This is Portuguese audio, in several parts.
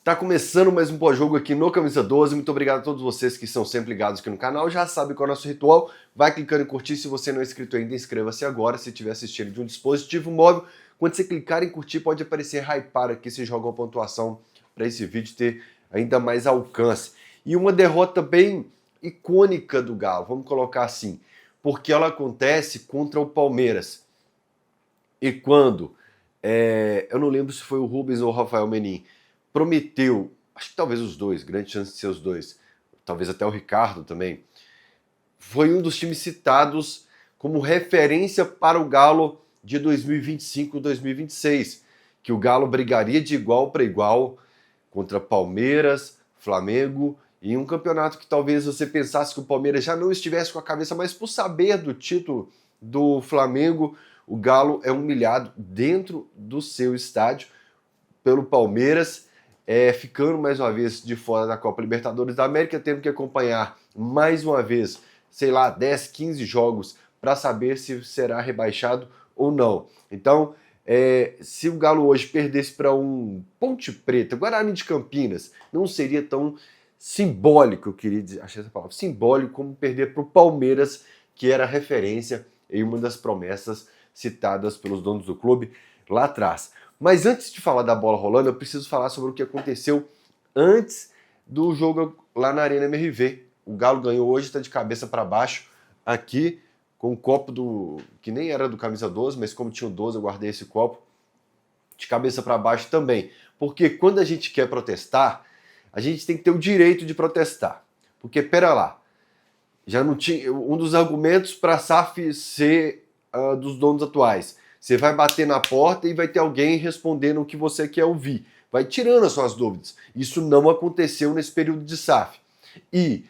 Tá começando mais um pós-jogo aqui no Camisa 12. Muito obrigado a todos vocês que estão sempre ligados aqui no canal. Já sabe qual é o nosso ritual. Vai clicando em curtir. Se você não é inscrito ainda, inscreva-se agora. Se estiver assistindo de um dispositivo móvel, quando você clicar em curtir, pode aparecer hypar aqui. Você joga uma pontuação para esse vídeo ter ainda mais alcance. E uma derrota bem icônica do Galo, vamos colocar assim, porque ela acontece contra o Palmeiras. E quando, eu não lembro se foi o Rubens ou o Rafael Menin, prometeu, acho que talvez os dois, grande chance de ser os dois, talvez até o Ricardo também, foi um dos times citados como referência para o Galo de 2025 e 2026, que o Galo brigaria de igual para igual contra Palmeiras, Flamengo, e um campeonato que talvez você pensasse que o Palmeiras já não estivesse com a cabeça, mas por saber do título do Flamengo, o Galo é humilhado dentro do seu estádio pelo Palmeiras, ficando mais uma vez de fora da Copa Libertadores da América, tendo que acompanhar mais uma vez, sei lá, 10, 15 jogos para saber se será rebaixado ou não. Então, se o Galo hoje perdesse para um Ponte Preta, Guarani de Campinas, não seria tão simbólico, eu queria dizer, achei essa palavra, simbólico como perder para o Palmeiras, que era referência em uma das promessas citadas pelos donos do clube lá atrás. Mas antes de falar da bola rolando, eu preciso falar sobre o que aconteceu antes do jogo lá na Arena MRV. O Galo ganhou hoje, está de cabeça para baixo aqui, com um copo que nem era do camisa 12, mas como tinha o 12, eu guardei esse copo de cabeça para baixo também. Porque quando a gente quer protestar, a gente tem que ter o direito de protestar. Porque, pera lá, já não tinha um dos argumentos para a SAF ser dos donos atuais. Você vai bater na porta e vai ter alguém respondendo o que você quer ouvir. Vai tirando as suas dúvidas. Isso não aconteceu nesse período de SAF. E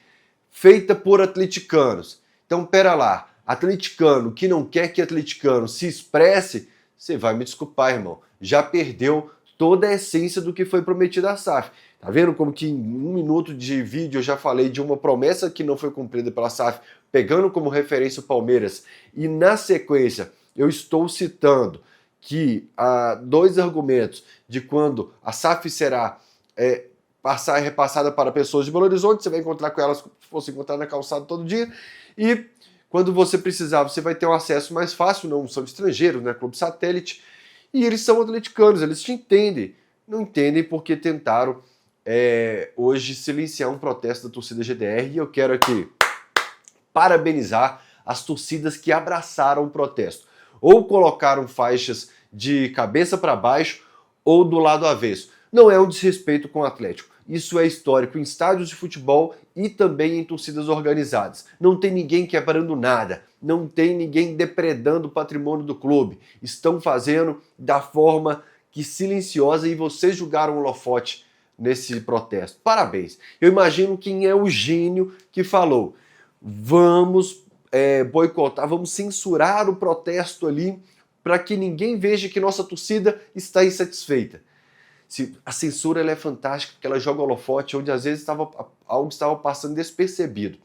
feita por atleticanos. Então, pera lá, atleticano que não quer que atleticano se expresse, você vai me desculpar, irmão. Já perdeu toda a essência do que foi prometido à SAF. Tá vendo como que em 1 minuto de vídeo eu já falei de uma promessa que não foi cumprida pela SAF, pegando como referência o Palmeiras, e na sequência eu estou citando que há 2 argumentos de quando a SAF será repassada para pessoas de Belo Horizonte, você vai encontrar com elas como se fosse encontrar na calçada todo dia, e quando você precisar, você vai ter um acesso mais fácil, não são estrangeiros, né, clube satélite, e eles são atleticanos, eles te entendem, não entendem porque tentaram hoje silenciar um protesto da torcida GDR, e eu quero aqui parabenizar as torcidas que abraçaram o protesto, ou colocaram faixas de cabeça para baixo ou do lado avesso. Não é um desrespeito com o Atlético, isso é histórico em estádios de futebol e também em torcidas organizadas. Não tem ninguém quebrando nada, não tem ninguém depredando o patrimônio do clube. Estão fazendo da forma que silenciosa, e vocês julgaram o holofote nesse protesto. Parabéns. Eu imagino quem é o gênio que falou: vamos boicotar, vamos censurar o protesto ali para que ninguém veja que nossa torcida está insatisfeita. A censura ela é fantástica porque ela joga holofote onde às vezes algo estava passando despercebido.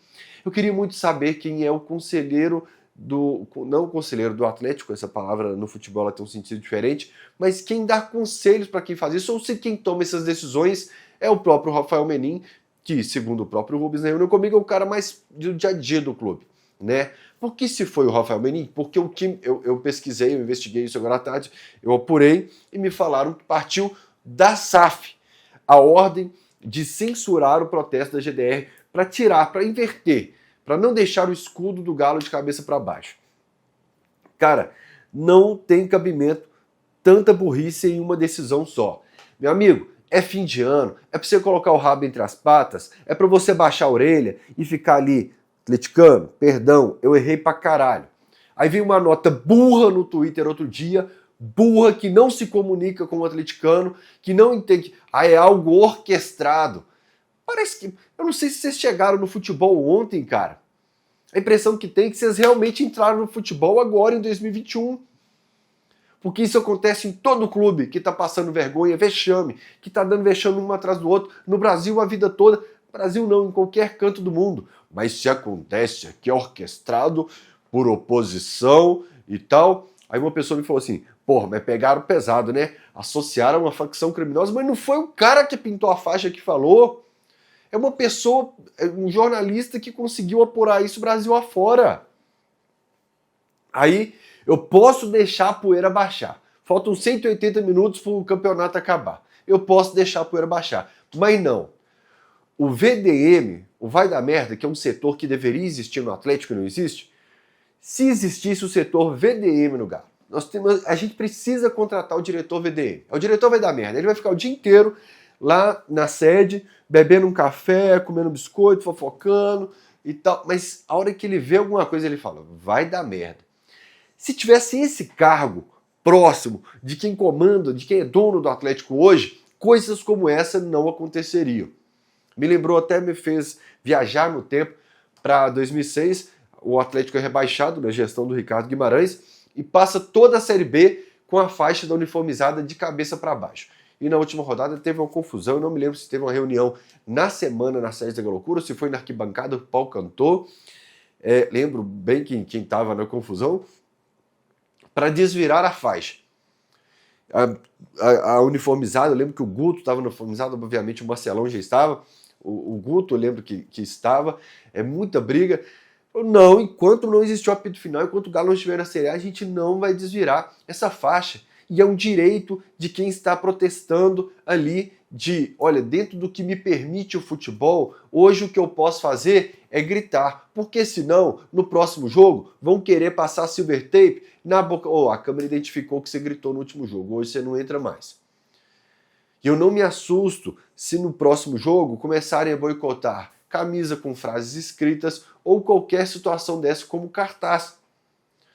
Eu queria muito saber quem é o conselheiro não o conselheiro do Atlético, essa palavra no futebol ela tem um sentido diferente, mas quem dá conselhos para quem faz isso, ou se quem toma essas decisões é o próprio Rafael Menin, que, segundo o próprio Rubens, reuniu comigo, é o cara mais do dia a dia do clube, né? Por que se foi o Rafael Menin? Porque o time, eu pesquisei, eu investiguei isso agora à tarde, eu apurei e me falaram que partiu da SAF a ordem de censurar o protesto da GDR para tirar, para inverter, para não deixar o escudo do Galo de cabeça para baixo. Cara, não tem cabimento tanta burrice em uma decisão só. Meu amigo, é fim de ano, é para você colocar o rabo entre as patas, é para você baixar a orelha e ficar ali, atleticano, perdão, eu errei pra caralho. Aí veio uma nota burra no Twitter outro dia, burra, que não se comunica com o atleticano, que não entende, é algo orquestrado. Parece que, eu não sei se vocês chegaram no futebol ontem, cara. A impressão que tem é que vocês realmente entraram no futebol agora em 2021. Porque isso acontece em todo clube que tá passando vergonha, vexame, que tá dando vexame um atrás do outro, no Brasil a vida toda. Brasil não, em qualquer canto do mundo. Mas se acontece aqui é orquestrado por oposição e tal. Aí uma pessoa me falou assim, Porra, mas pegaram pesado, né? Associaram uma facção criminosa, mas não foi o cara que pintou a faixa que falou. É uma pessoa, um jornalista que conseguiu apurar isso Brasil afora. Aí eu posso deixar a poeira baixar. Faltam 180 minutos para o campeonato acabar. Eu posso deixar a poeira baixar. Mas não. O VDM, o vai dar merda, que é um setor que deveria existir no Atlético e não existe, se existisse o setor VDM no Galo, a gente precisa contratar o diretor VDM. O diretor vai dar merda. Ele vai ficar o dia inteiro lá na sede, bebendo um café, comendo um biscoito, fofocando e tal. Mas a hora que ele vê alguma coisa, ele fala, vai dar merda. Se tivesse esse cargo próximo de quem comanda, de quem é dono do Atlético hoje, coisas como essa não aconteceriam. Me lembrou, até me fez viajar no tempo para 2006, o Atlético é rebaixado na gestão do Ricardo Guimarães e passa toda a Série B com a faixa da uniformizada de cabeça para baixo. E na última rodada teve uma confusão, eu não me lembro se teve uma reunião na semana na sede da Galocura, se foi na arquibancada, o pau cantou. Lembro bem quem estava na confusão, para desvirar a faixa. A uniformizada, eu lembro que o Guto estava uniformizado, obviamente o Marcelão já estava, o Guto eu lembro que estava, muita briga. Não, enquanto não existiu o apito final, enquanto o Galo não estiver na Série A, a gente não vai desvirar essa faixa. E é um direito de quem está protestando ali de, olha, dentro do que me permite o futebol, hoje o que eu posso fazer é gritar, porque senão, no próximo jogo, vão querer passar silver tape na boca. A câmera identificou que você gritou no último jogo, hoje você não entra mais. E eu não me assusto se no próximo jogo começarem a boicotar camisa com frases escritas ou qualquer situação dessa como cartaz.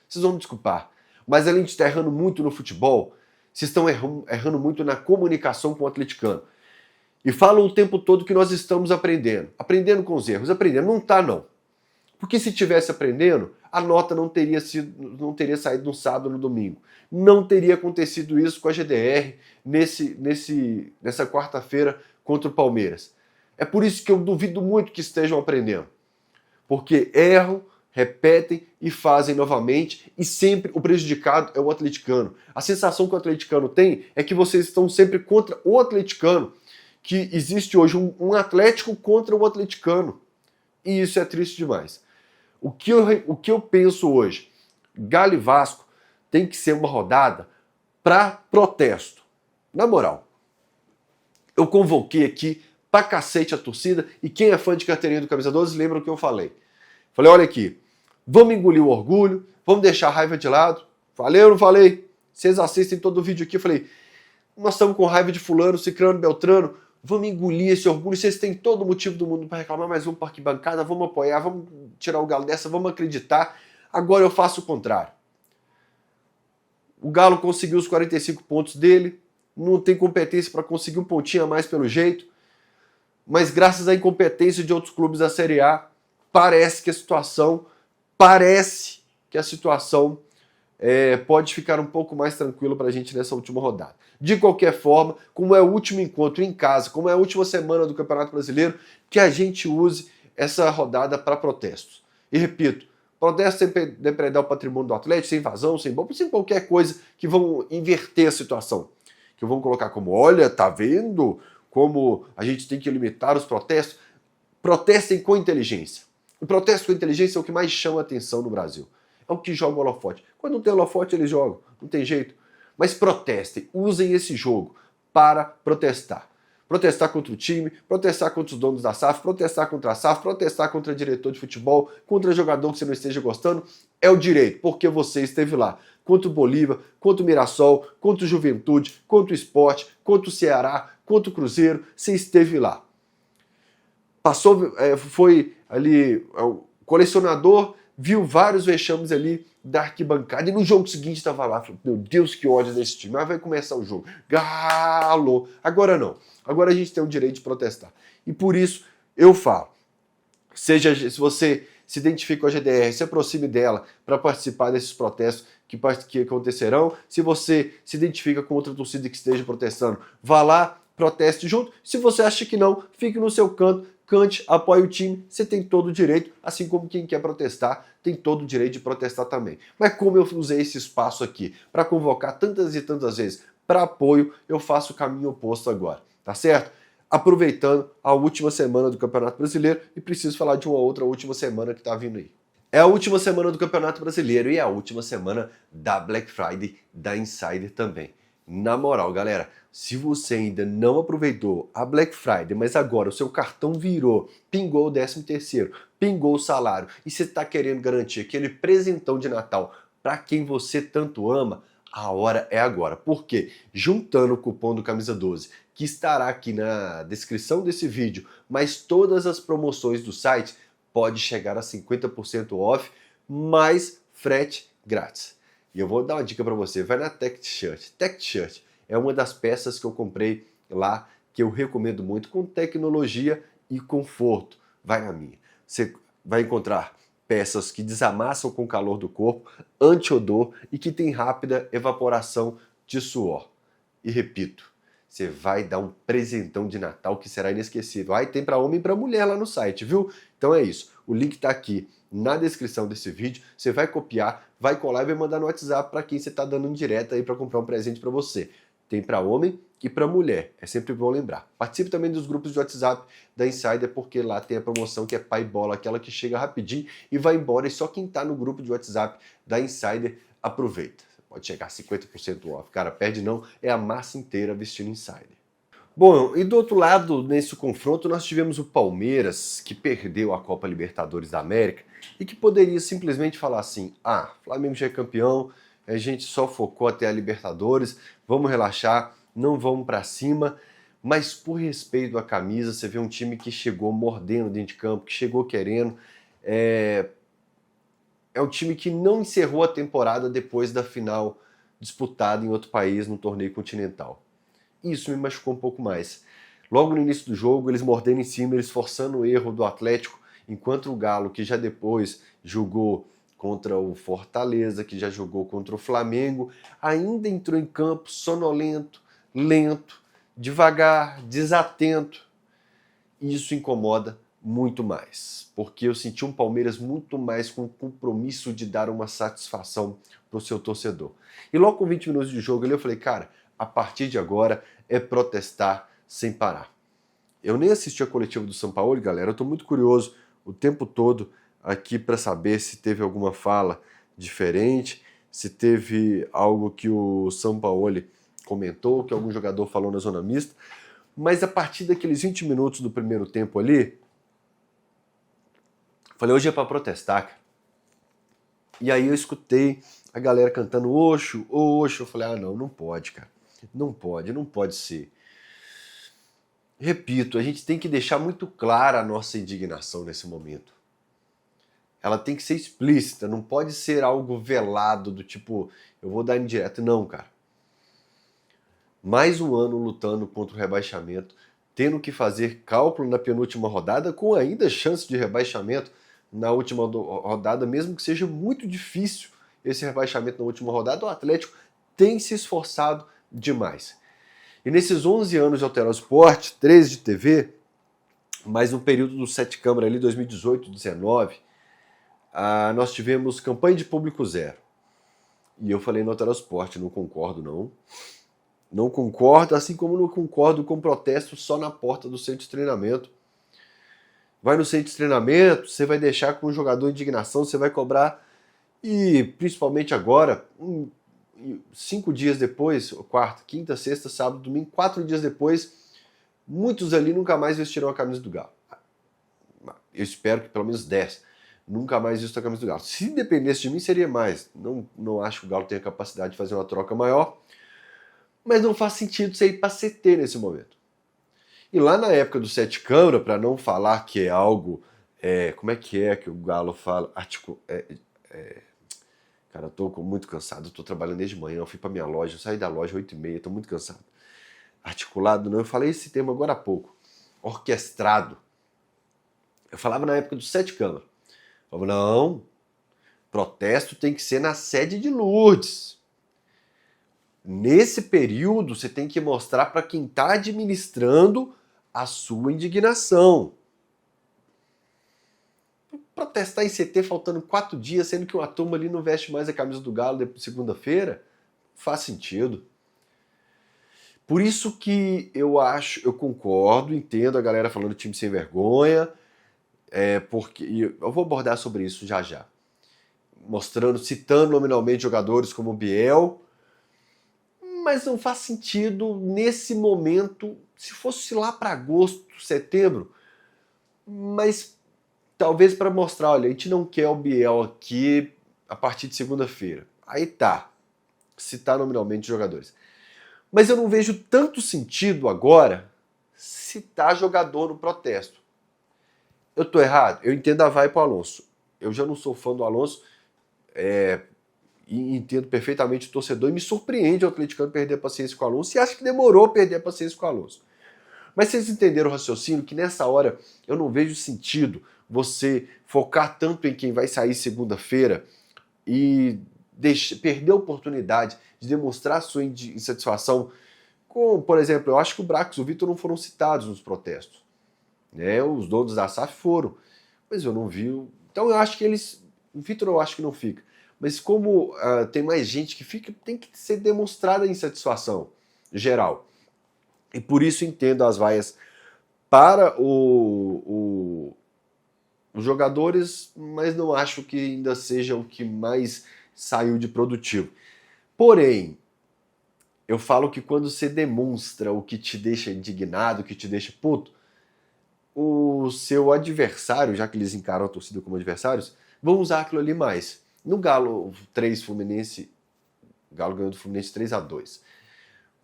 Vocês vão me desculpar, mas além de estar errando muito no futebol, vocês estão errando muito na comunicação com o atleticano. E falam o tempo todo que nós estamos aprendendo. Aprendendo com os erros. Aprendendo. Não está, não. Porque se tivesse aprendendo, a nota não teria saído no sábado ou no domingo. Não teria acontecido isso com a GDR nessa quarta-feira contra o Palmeiras. É por isso que eu duvido muito que estejam aprendendo. Porque erram, repetem e fazem novamente, e sempre o prejudicado é o atleticano. A sensação que o atleticano tem é que vocês estão sempre contra o atleticano, que existe hoje um Atlético contra o atleticano. E isso é triste demais. O que eu penso hoje? Galo e Vasco tem que ser uma rodada para protesto. Na moral, eu convoquei aqui pra cacete a torcida, e quem é fã de carteirinha do Camisa 12 lembra o que eu falei. Falei, olha aqui, vamos engolir o orgulho, vamos deixar a raiva de lado. Falei ou não falei? Vocês assistem todo o vídeo aqui, eu falei, nós estamos com raiva de fulano, ciclano, beltrano, vamos engolir esse orgulho, vocês têm todo o motivo do mundo para reclamar, mas vamos para arquibancada, vamos apoiar, vamos tirar o Galo dessa, vamos acreditar. Agora eu faço o contrário. O Galo conseguiu os 45 pontos dele, não tem competência para conseguir um pontinho a mais pelo jeito, mas graças à incompetência de outros clubes da Série A, parece que a situação pode ficar um pouco mais tranquilo para a gente nessa última rodada. De qualquer forma, como é o último encontro em casa, como é a última semana do Campeonato Brasileiro, que a gente use essa rodada para protestos. E repito, protesto sem depredar o patrimônio do Atlético, sem invasão, sem bomba, sem qualquer coisa que vão inverter a situação. Que vão colocar como, olha, tá vendo como a gente tem que limitar os protestos? Protestem com inteligência. O protesto com inteligência é o que mais chama a atenção no Brasil. É o que joga o holofote. Quando não tem holofote, eles jogam. Não tem jeito. Mas protestem. Usem esse jogo para protestar. Protestar contra o time, protestar contra os donos da SAF, protestar contra a SAF, protestar contra o diretor de futebol, contra jogador que você não esteja gostando. É o direito, porque você esteve lá. Contra o Bolívar, contra o Mirassol, contra o Juventude, contra o Sport, contra o Ceará, contra o Cruzeiro. Você esteve lá. Passou, foi ali, o colecionador viu vários vexames ali da arquibancada, e no jogo seguinte estava lá, falou, meu Deus, que ódio desse time, mas vai começar o jogo, Galo, agora não, agora a gente tem o direito de protestar, e por isso eu falo, se você se identifica com a GDR, se aproxime dela para participar desses protestos que acontecerão, se você se identifica com outra torcida que esteja protestando, vá lá proteste junto. Se você acha que não, fique no seu canto, cante, apoie o time, você tem todo o direito, assim como quem quer protestar tem todo o direito de protestar também. Mas como eu usei esse espaço aqui para convocar tantas e tantas vezes para apoio, eu faço o caminho oposto agora, tá certo? Aproveitando a última semana do Campeonato Brasileiro e preciso falar de uma outra última semana que tá vindo aí. É a última semana do Campeonato Brasileiro e é a última semana da Black Friday da Insider também. Na moral, galera, se você ainda não aproveitou a Black Friday, mas agora o seu cartão virou, pingou o 13º, pingou o salário e você está querendo garantir aquele presentão de Natal para quem você tanto ama, a hora é agora. Por quê? Juntando o cupom do Camisa 12, que estará aqui na descrição desse vídeo, mas todas as promoções do site pode chegar a 50% off, mais frete grátis. E eu vou dar uma dica para você, vai na Tech T-Shirt. Tech T-Shirt é uma das peças que eu comprei lá, que eu recomendo muito, com tecnologia e conforto. Vai na minha. Você vai encontrar peças que desamassam com o calor do corpo, anti-odor e que tem rápida evaporação de suor. E repito, você vai dar um presentão de Natal que será inesquecível. Aí tem para homem e para mulher lá no site, viu? Então é isso. O link está aqui na descrição desse vídeo. Você vai copiar, vai colar e vai mandar no WhatsApp para quem você está dando indireta aí para comprar um presente para você. Tem para homem e para mulher. É sempre bom lembrar. Participe também dos grupos de WhatsApp da Insider, porque lá tem a promoção que é pai bola, aquela que chega rapidinho e vai embora. E só quem está no grupo de WhatsApp da Insider aproveita. Pode chegar a 50% off. Cara, perde não, é a massa inteira vestindo Insider. Bom, e do outro lado, nesse confronto, nós tivemos o Palmeiras, que perdeu a Copa Libertadores da América e que poderia simplesmente falar assim: ah, Flamengo já é campeão, a gente só focou até a Libertadores, vamos relaxar, não vamos para cima. Mas por respeito à camisa, você vê um time que chegou mordendo dentro de campo, que chegou querendo. É um time que não encerrou a temporada depois da final disputada em outro país, no torneio continental. Isso me machucou um pouco mais. Logo no início do jogo, eles mordendo em cima, eles forçando o erro do Atlético, enquanto o Galo, que já depois jogou contra o Fortaleza, que já jogou contra o Flamengo, ainda entrou em campo sonolento, lento, devagar, desatento. E isso incomoda muito mais, porque eu senti um Palmeiras muito mais com o compromisso de dar uma satisfação para o seu torcedor. E logo com 20 minutos de jogo ali eu falei, cara, a partir de agora é protestar sem parar. Eu nem assisti a coletiva do Sampaoli, galera, eu estou muito curioso o tempo todo aqui para saber se teve alguma fala diferente, se teve algo que o Sampaoli comentou, que algum jogador falou na zona mista, mas a partir daqueles 20 minutos do primeiro tempo ali, falei, hoje é para protestar, cara. E aí eu escutei a galera cantando Oxo, Oxo. Eu falei, ah não, não pode, cara. Não pode ser. Repito, a gente tem que deixar muito clara a nossa indignação nesse momento. Ela tem que ser explícita, não pode ser algo velado do tipo, eu vou dar indireto. Não, cara. Mais um ano lutando contra o rebaixamento, tendo que fazer cálculo na penúltima rodada, com ainda chance de rebaixamento na última rodada, mesmo que seja muito difícil esse rebaixamento na última rodada, o Atlético tem se esforçado demais. E nesses 11 anos de Altero Sport, 13 de TV, mais um período do Sete Câmara ali, 2018, 2019, nós tivemos campanha de público zero. E eu falei no Altero Sport, não concordo não. Não concordo, assim como não concordo com protesto só na porta do centro de treinamento. Vai no centro de treinamento, você vai deixar com o jogador indignação, você vai cobrar. E principalmente agora, 5 dias depois, quarta, quinta, sexta, sábado, domingo, 4 dias depois, muitos ali nunca mais vestirão a camisa do Galo. Eu espero que pelo menos 10 nunca mais vistam a camisa do Galo. Se dependesse de mim, seria mais. Não acho que o Galo tenha capacidade de fazer uma troca maior, mas não faz sentido você ir para CT nesse momento. E lá na época do Sete Câmara, para não falar que é algo, como é que o Galo fala? Cara, eu tô muito cansado, eu tô trabalhando desde manhã, eu fui pra minha loja, eu saí da loja 8h30, tô muito cansado. Articulado, não, eu falei esse termo agora há pouco. Orquestrado. Eu falava na época do Sete Câmara. Eu falava, não, protesto tem que ser na sede de Lourdes. nesse período você tem que mostrar para quem está administrando a sua indignação. Protestar em CT faltando 4 dias, sendo que uma turma ali não veste mais a camisa do Galo depois de segunda-feira, faz sentido. Por isso que eu concordo, entendo a galera falando time sem vergonha, porque eu vou abordar sobre isso já já. Citando nominalmente jogadores como o Biel, mas não faz sentido nesse momento, se fosse lá para agosto, setembro, mas talvez para mostrar, olha, a gente não quer o Biel aqui a partir de segunda-feira. Aí tá, citar nominalmente jogadores. Mas eu não vejo tanto sentido agora citar jogador no protesto. Eu tô errado? Eu entendo a vai pro Alonso. Eu já não sou fã do Alonso, e entendo perfeitamente o torcedor, e me surpreende o atleticano perder a paciência com o Alonso, e acho que demorou perder a paciência com o Alonso. Mas vocês entenderam o raciocínio que nessa hora eu não vejo sentido você focar tanto em quem vai sair segunda-feira e perder a oportunidade de demonstrar sua insatisfação com, por exemplo, eu acho que o Brax e o Vitor não foram citados nos protestos. Né? Os donos da SAF foram, mas eu não vi. Então eu acho que o Vitor eu acho que não fica. Mas como tem mais gente que fica, tem que ser demonstrada a insatisfação geral. E por isso entendo as vaias para os jogadores, mas não acho que ainda seja o que mais saiu de produtivo. Porém, eu falo que quando você demonstra o que te deixa indignado, o que te deixa puto, o seu adversário, já que eles encaram a torcida como adversários, vão usar aquilo ali mais. No Galo 3 Fluminense, o Galo ganhou do Fluminense 3-2.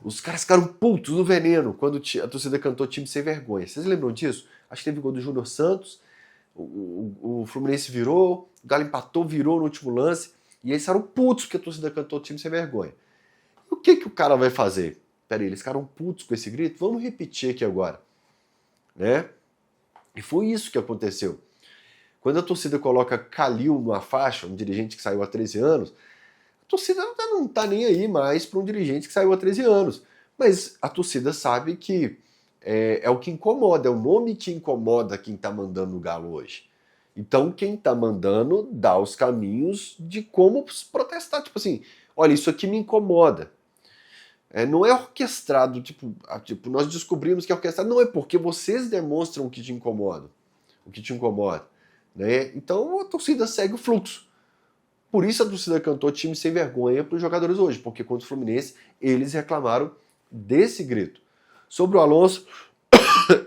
Os caras ficaram putos no veneno quando a torcida cantou time sem vergonha. Vocês lembram disso? Acho que teve gol do Júnior Santos, o Fluminense virou, o Galo empatou, virou no último lance, e eles ficaram putos porque a torcida cantou time sem vergonha. E o que o cara vai fazer? Peraí, eles ficaram putos com esse grito? Vamos repetir aqui agora. Né? E foi isso que aconteceu. Quando a torcida coloca Calil numa faixa, um dirigente que saiu há 13 anos, a torcida não tá nem aí mais para um dirigente que saiu há 13 anos. Mas a torcida sabe que é o que incomoda, é o nome que incomoda quem tá mandando no Galo hoje. Então quem tá mandando dá os caminhos de como protestar. Tipo assim, olha, isso aqui me incomoda. Não é orquestrado, tipo, nós descobrimos que é orquestrado. Não, é porque vocês demonstram o que te incomoda. Né? Então a torcida segue o fluxo. Por isso a torcida cantou time sem vergonha para os jogadores hoje, porque contra o Fluminense eles reclamaram desse grito. Sobre o Alonso,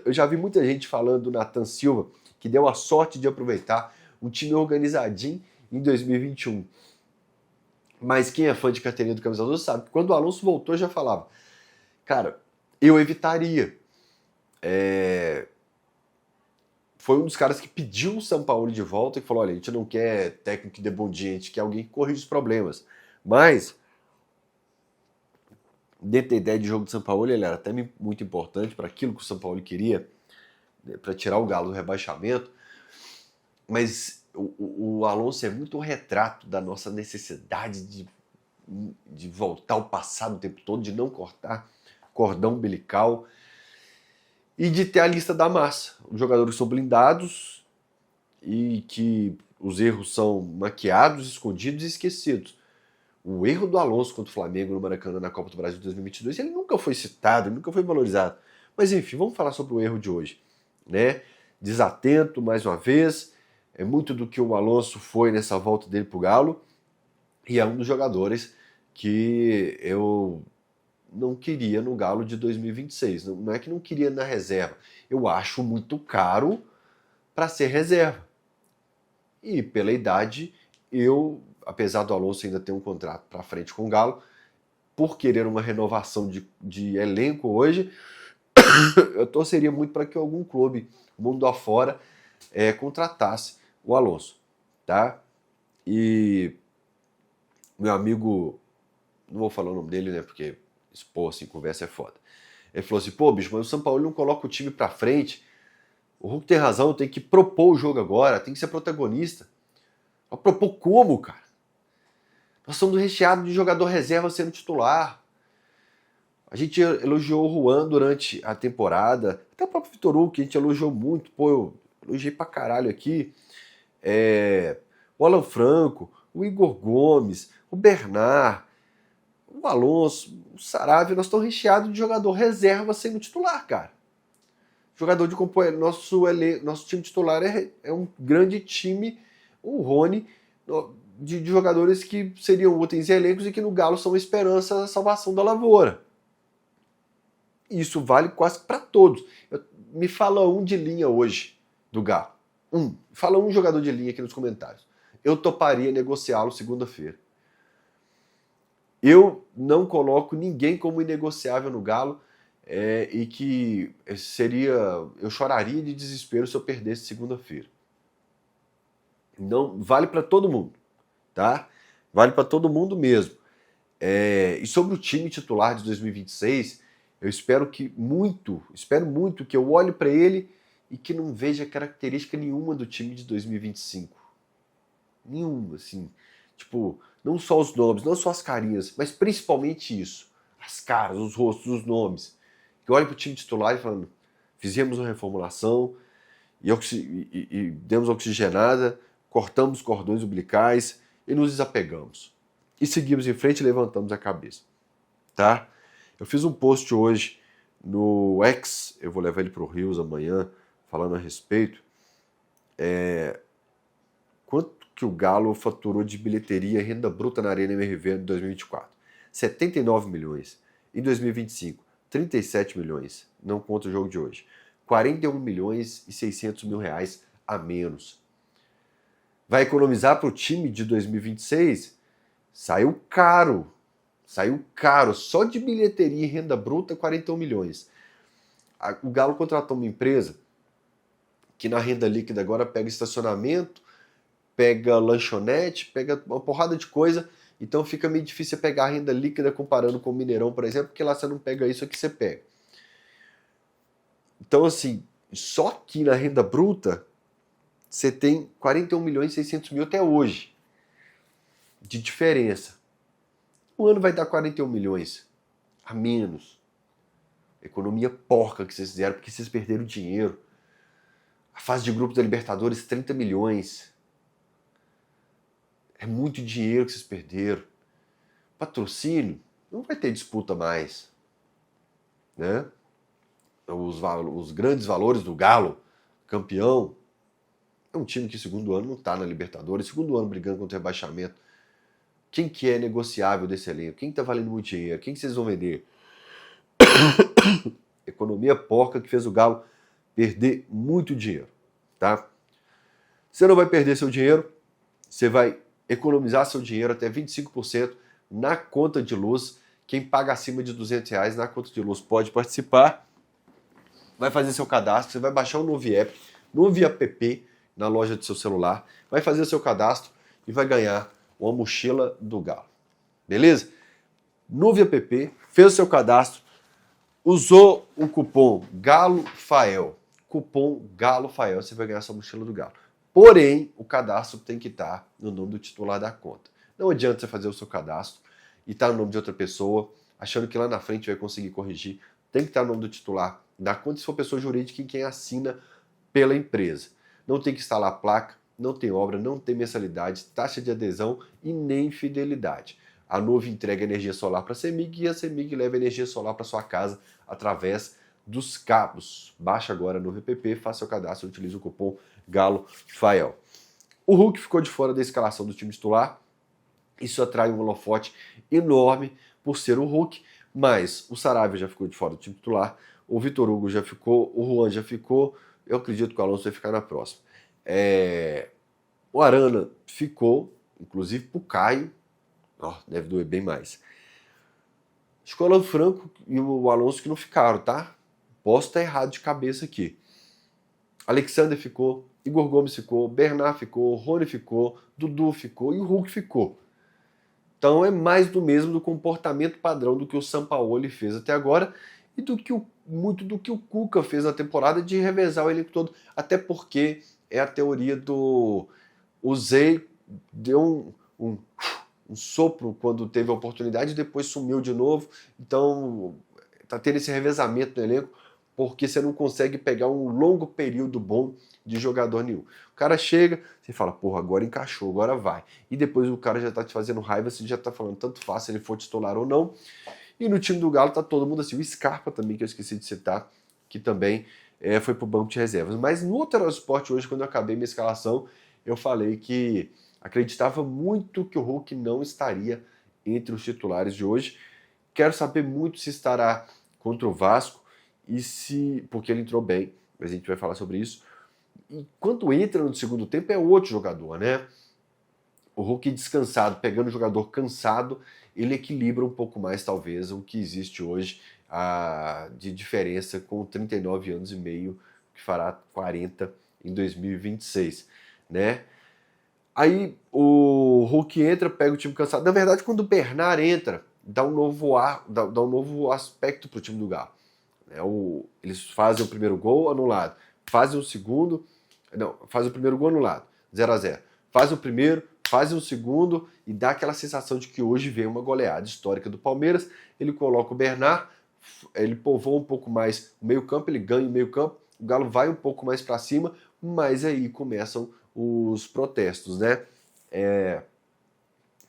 eu já vi muita gente falando do Nathan Silva, que deu a sorte de aproveitar um time organizadinho em 2021. Mas quem é fã de carteirinha do Camisa 12 sabe que quando o Alonso voltou eu já falava, cara, eu evitaria. Foi um dos caras que pediu o Sampaoli de volta e falou, olha, a gente não quer técnico que dê bom dia, a gente quer alguém que corrija os problemas. Mas, dentro da ideia de jogo do Sampaoli, ele era até muito importante para aquilo que o Sampaoli queria, né, para tirar o Galo do rebaixamento. Mas o Alonso é muito o retrato da nossa necessidade de voltar ao passado o tempo todo, de não cortar cordão umbilical, e de ter a lista da massa. Os jogadores são blindados e que os erros são maquiados, escondidos e esquecidos. O erro do Alonso contra o Flamengo no Maracanã na Copa do Brasil de 2022, ele nunca foi citado, ele nunca foi valorizado. Mas enfim, vamos falar sobre o erro de hoje. Né? Desatento, mais uma vez, é muito do que o Alonso foi nessa volta dele pro Galo, e é um dos jogadores que eu não queria no Galo de 2026. Não é que não queria na reserva. Eu acho muito caro para ser reserva. E pela idade, apesar do Alonso ainda ter um contrato para frente com o Galo, por querer uma renovação de elenco hoje, eu torceria muito para que algum clube, mundo afora, contratasse o Alonso. Tá? E meu amigo, não vou falar o nome dele, né, porque expor assim, conversa é foda. Ele falou assim, pô, bicho, mas o São Paulo não coloca o time pra frente. O Hulk tem razão, tem que propor o jogo agora, tem que ser protagonista. Mas propor como, cara? Nós somos recheados de jogador reserva sendo titular. A gente elogiou o Juan durante a temporada, até o próprio Vitor Hugo, que a gente elogiou muito, pô, eu elogiei pra caralho aqui. O Alan Franco, o Igor Gomes, o Bernard, o Alonso, o Saravia, nós estamos recheados de jogador reserva sendo titular, cara. Jogador de companheiro, nosso time titular é um grande time, o Rony, de jogadores que seriam úteis em elencos e que no Galo são a esperança da salvação da lavoura. Isso vale quase para todos. Me fala um de linha hoje do Galo. Fala um jogador de linha aqui nos comentários. Eu toparia negociá-lo segunda-feira. Eu não coloco ninguém como inegociável no Galo e que eu choraria de desespero se eu perdesse segunda-feira. Não vale para todo mundo, tá? Vale para todo mundo mesmo. E sobre o time titular de 2026, eu espero muito que eu olhe para ele e que não veja característica nenhuma do time de 2025. Nenhuma, assim. Tipo, não só os nomes, não só as carinhas, mas principalmente isso. As caras, os rostos, os nomes. Que olhe para o time titular e falando, fizemos uma reformulação e demos oxigenada, cortamos cordões umbilicais e nos desapegamos. E seguimos em frente e levantamos a cabeça. Tá? Eu fiz um post hoje no X, eu vou levar ele para o Rios amanhã, falando a respeito. Quanto que o Galo faturou de bilheteria e renda bruta na Arena MRV em 2024? 79 milhões. Em 2025, 37 milhões. Não conta o jogo de hoje. 41 milhões e 600 mil reais a menos. Vai economizar para o time de 2026? Saiu caro. Só de bilheteria e renda bruta, 41 milhões. O Galo contratou uma empresa que na renda líquida agora pega estacionamento, pega lanchonete, pega uma porrada de coisa, então fica meio difícil pegar a renda líquida comparando com o Mineirão, por exemplo, porque lá você não pega isso, aqui você pega. Então, assim, só aqui na renda bruta, você tem 41 milhões e 600 mil até hoje de diferença. O ano vai dar 41 milhões a menos. Economia porca que vocês fizeram, porque vocês perderam dinheiro. A fase de grupos da Libertadores, 30 milhões. É muito dinheiro que vocês perderam. Patrocínio, não vai ter disputa mais. Né? Os grandes valores do Galo, campeão, é um time que segundo ano não está na Libertadores, segundo ano brigando contra o rebaixamento. Quem que é negociável desse elenco? Quem está valendo muito dinheiro? Quem que vocês vão vender? Economia porca que fez o Galo perder muito dinheiro. Tá? Você não vai perder seu dinheiro, você vai economizar seu dinheiro até 25% na conta de luz. Quem paga acima de R$200 na conta de luz pode participar. Vai fazer seu cadastro, você vai baixar o novo app na loja do seu celular, vai fazer seu cadastro e vai ganhar uma mochila do Galo. Beleza? Novo app, fez o seu cadastro, usou o cupom GALOFAEL. Cupom GALOFAEL, você vai ganhar sua mochila do Galo. Porém, o cadastro tem que estar no nome do titular da conta. Não adianta você fazer o seu cadastro e estar no nome de outra pessoa, achando que lá na frente vai conseguir corrigir. Tem que estar no nome do titular da conta, se for pessoa jurídica, e quem assina pela empresa. Não tem que instalar placa, não tem obra, não tem mensalidade, taxa de adesão e nem fidelidade. A Nuvem entrega energia solar para a CEMIG e a CEMIG leva energia solar para sua casa através dos cabos. Baixa agora no VPP, faça seu cadastro e utilize o cupom GALOFAEL. O Hulk ficou de fora da escalação do time titular. Isso atrai um holofote enorme por ser o Hulk, mas o Saravia já ficou de fora do time titular, o Vitor Hugo já ficou, o Juan já ficou, eu acredito que o Alonso vai ficar na próxima. O Arana ficou, inclusive pro Caio, deve doer bem mais. Acho que o Alan Franco e o Alonso que não ficaram, tá? Posso estar errado de cabeça aqui. Alexander ficou, Igor Gomes ficou, Bernard ficou, Rony ficou, Dudu ficou e o Hulk ficou. Então é mais do mesmo do comportamento padrão do que o Sampaoli fez até agora e muito do que o Cuca fez na temporada de revezar o elenco todo, até porque é a teoria do... O Zé deu um sopro quando teve a oportunidade e depois sumiu de novo, então tá tendo esse revezamento no elenco, porque você não consegue pegar um longo período bom de jogador nenhum. O cara chega, você fala, porra, agora encaixou, agora vai. E depois o cara já tá te fazendo raiva, você já tá falando tanto faz se ele for titular ou não. E no time do Galo tá todo mundo assim. O Scarpa também, que eu esqueci de citar, que também foi pro banco de reservas. Mas no Autosport hoje, quando eu acabei minha escalação, eu falei que acreditava muito que o Hulk não estaria entre os titulares de hoje. Quero saber muito se estará contra o Vasco, e se porque ele entrou bem, mas a gente vai falar sobre isso. E quando entra no segundo tempo é outro jogador, né? O Hulk descansado, pegando o jogador cansado, ele equilibra um pouco mais, talvez, o que existe hoje de diferença com 39 anos e meio, que fará 40 em 2026, né? Aí o Hulk entra, pega o time cansado. Na verdade, quando o Bernard entra, dá um novo ar, dá um novo aspecto pro time do Galo. Eles fazem o primeiro gol anulado, fazem o segundo, não, fazem o primeiro gol anulado, 0-0. Fazem o primeiro, fazem o segundo e dá aquela sensação de que hoje vem uma goleada histórica do Palmeiras. Ele coloca o Bernard, ele povoa um pouco mais o meio-campo, ele ganha o meio-campo, o Galo vai um pouco mais para cima, mas aí começam os protestos, né?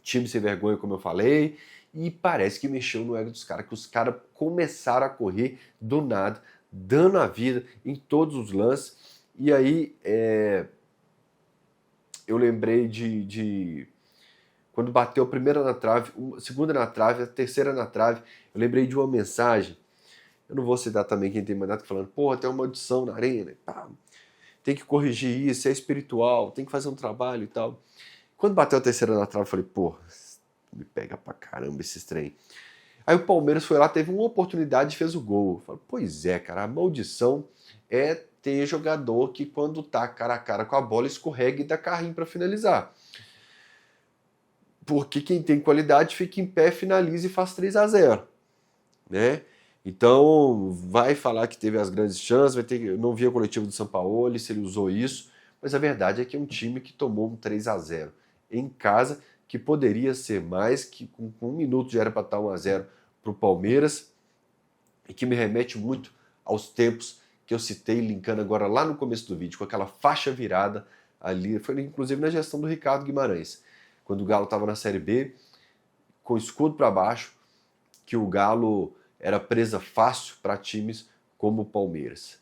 Time sem vergonha, como eu falei, e parece que mexeu no ego dos caras, que os caras começaram a correr do nada, dando a vida em todos os lances, e aí eu lembrei de quando bateu a primeira na trave, a segunda na trave, a terceira na trave, eu lembrei de uma mensagem, eu não vou citar também quem tem mandado falando, porra, tem uma maldição na arena, pá, tem que corrigir isso, é espiritual, tem que fazer um trabalho e tal. Quando bateu a terceira na trave, eu falei, porra, me pega pra caramba esses trem. Aí o Palmeiras foi lá, teve uma oportunidade e fez o gol. Eu falei, pois é, cara, a maldição é ter jogador que quando tá cara a cara com a bola escorrega e dá carrinho pra finalizar. Porque quem tem qualidade fica em pé, finaliza e faz 3-0, né? Então, vai falar que teve as grandes chances, eu não vi a coletiva do Sampaoli, se ele usou isso, mas a verdade é que é um time que tomou um 3-0 em casa, que poderia ser mais, que com 1 minuto já era para estar 1-0 para o Palmeiras, e que me remete muito aos tempos que eu citei, linkando agora lá no começo do vídeo, com aquela faixa virada ali, foi inclusive na gestão do Ricardo Guimarães, quando o Galo estava na Série B, com o escudo para baixo, que o Galo era presa fácil para times como o Palmeiras,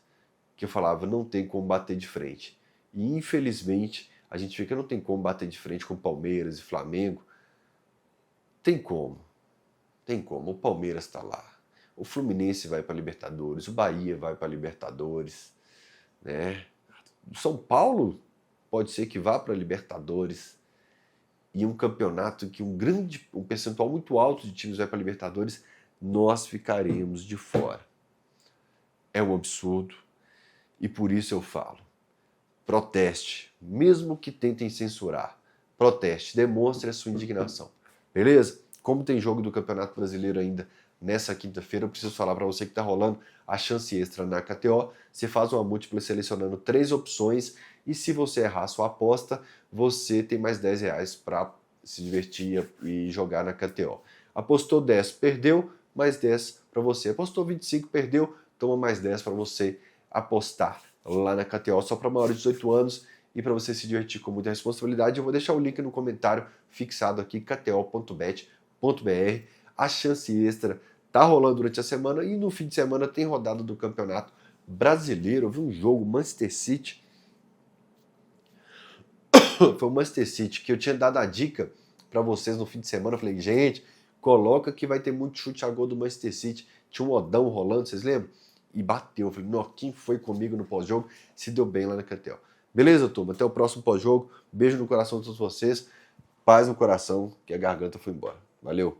que eu falava, não tem como bater de frente. E infelizmente, a gente vê que não tem como bater de frente com Palmeiras e Flamengo. Tem como. Tem como. O Palmeiras está lá. O Fluminense vai para a Libertadores, o Bahia vai para a Libertadores, né? O São Paulo pode ser que vá para a Libertadores. E um campeonato que um percentual muito alto de times vai para a Libertadores, nós ficaremos de fora. É um absurdo. E por isso eu falo, proteste, mesmo que tentem censurar. Proteste, demonstre a sua indignação. Beleza? Como tem jogo do Campeonato Brasileiro ainda nessa quinta-feira, eu preciso falar para você que está rolando a chance extra na KTO. Você faz uma múltipla selecionando 3 opções e se você errar a sua aposta, você tem mais R$10 para se divertir e jogar na KTO. Apostou 10, perdeu, mais 10 para você. Apostou 25, perdeu, toma mais 10 para você apostar lá na KTO, só para maiores de 18 anos e para você se divertir com muita responsabilidade. Eu vou deixar o link no comentário fixado aqui, kto.bet.br. A chance extra tá rolando durante a semana e no fim de semana tem rodada do Campeonato Brasileiro. Eu vi um jogo, Manchester City. Foi o Manchester City que eu tinha dado a dica para vocês no fim de semana. Eu falei, gente, coloca que vai ter muito chute a gol do Manchester City. Tinha um odão rolando, vocês lembram? E bateu. Eu falei, não, quem foi comigo no pós-jogo se deu bem lá na KTO. Beleza, turma? Até o próximo pós-jogo. Beijo no coração de todos vocês. Paz no coração, que a garganta foi embora. Valeu!